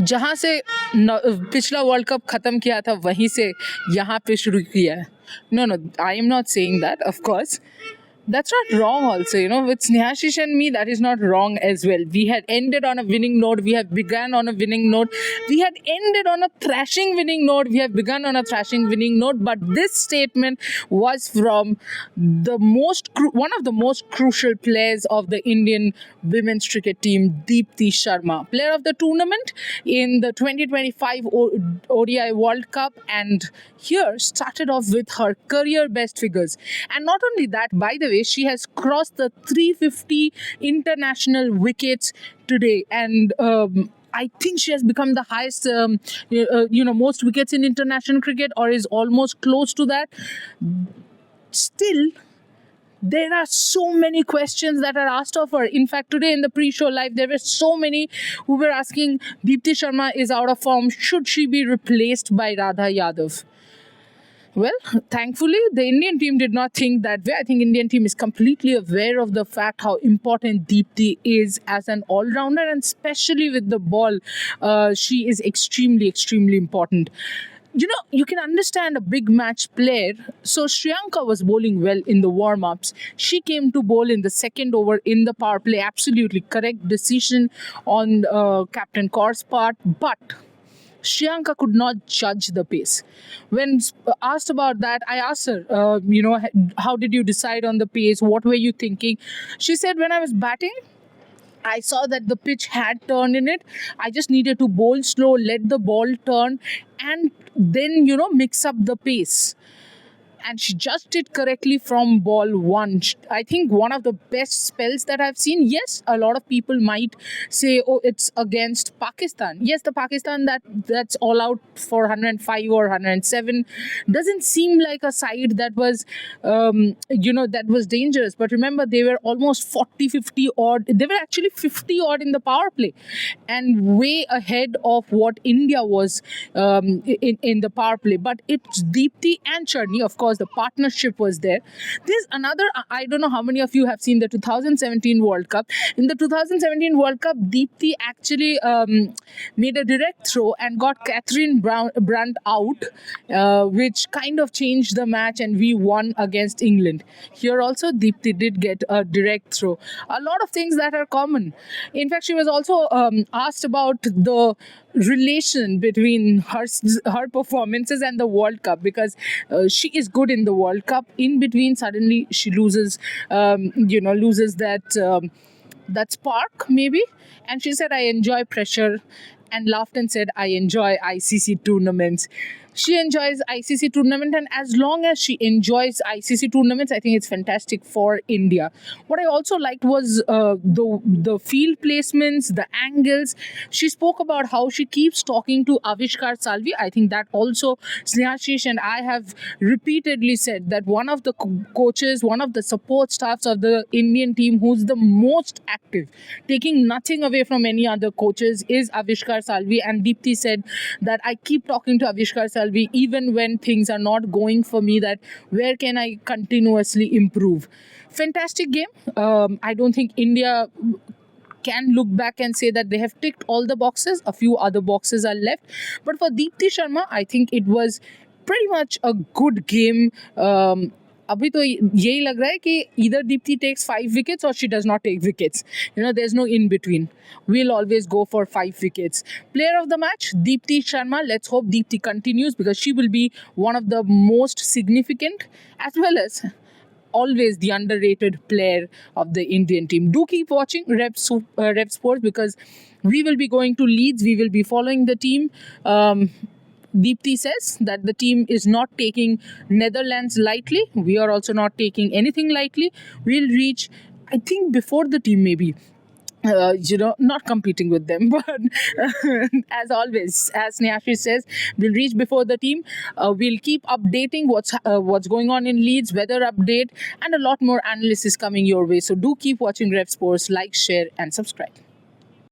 जहाँ से पिछला वर्ल्ड कप खत्म किया था वहीं से यहाँ पे शुरू किया है. No, I am not saying that, of course. That's not wrong also, with Snehashish and me, that is not wrong as well. We had ended on a winning note. We have begun on a winning note. We had ended on a thrashing winning note. We have begun on a thrashing winning note. But this statement was from one of the most crucial players of the Indian women's cricket team, Deepti Sharma. Player of the tournament in the 2025 ODI World Cup. And here started off with her career best figures. And not only that, by the way, she has crossed the 350 international wickets today, and I think she has become the highest, most wickets in international cricket, or is almost close to that. Still, there are so many questions that are asked of her. In fact, today in the pre-show live, there were so many who were asking, Deepti Sharma is out of form. Should she be replaced by Radha Yadav? Well, thankfully, the Indian team did not think that way. I think Indian team is completely aware of the fact how important Deepti is as an all-rounder, and especially with the ball, she is extremely, extremely important. You can understand a big match player. So Shriyanka was bowling well in the warm-ups. She came to bowl in the second over in the power play. Absolutely correct decision on Captain Kaur's part. But Shriyanka could not judge the pace. When asked about that, I asked her, how did you decide on the pace? What were you thinking? She said, when I was batting, I saw that the pitch had turn in it. I just needed to bowl slow, let the ball turn, and then, mix up the pace. And she just did correctly from ball one. I think one of the best spells that I've seen. Yes, a lot of people might say, oh, it's against Pakistan. Yes, the Pakistan that's all out for 105 or 107 doesn't seem like a side that was, that was dangerous. But remember, they were almost 40, 50 odd. They were actually 50 odd in the power play, and way ahead of what India was in the power play. But it's Deepti and Charni, of course. The partnership was there. There's another, I don't know how many of you have seen the 2017 World Cup. In the 2017 World Cup, Deepti actually made a direct throw and got Catherine Brandt out, which kind of changed the match, and we won against England. Here also, Deepti did get a direct throw. A lot of things that are common. In fact, she was also asked about the relation between her performances and the World Cup, because she is good in the World Cup. In between, suddenly she loses that spark maybe. And she said, I enjoy pressure, and laughed and said, I enjoy ICC tournaments. She enjoys ICC tournament, and as long as she enjoys ICC tournaments, I think it's fantastic for India. What I also liked was the field placements, the angles. She spoke about how she keeps talking to Avishkar Salvi. I think that also Snehashish and I have repeatedly said that one of the coaches, one of the support staffs of the Indian team who's the most active, taking nothing away from any other coaches, is Avishkar Salvi. And Deepti said that I keep talking to Avishkar Salvi even when things are not going for me, that where can I continuously improve. Fantastic game. I don't think India can look back and say that they have ticked all the boxes. A few other boxes are left. But for Deepti Sharma, I think it was pretty much a good game. अभी तो यही लग रहा है कि either Deepti takes 5 wickets or she does not take wickets. There's no in between. We'll always go for 5 wickets. Player of the match, Deepti Sharma. Let's hope Deepti continues, because she will be one of the most significant, as well as always the underrated player of the Indian team. Do keep watching Rev Sports, because we will be going to Leeds. We will be following the team. Deepti says that the team is not taking Netherlands lightly. We are also not taking anything lightly. We'll reach, I think, before the team maybe. Not competing with them, but as always, as Snehashish says, we'll reach before the team. We'll keep updating what's going on in Leeds, weather update, and a lot more analysis coming your way. So do keep watching Rev Sports. Like, share, and subscribe.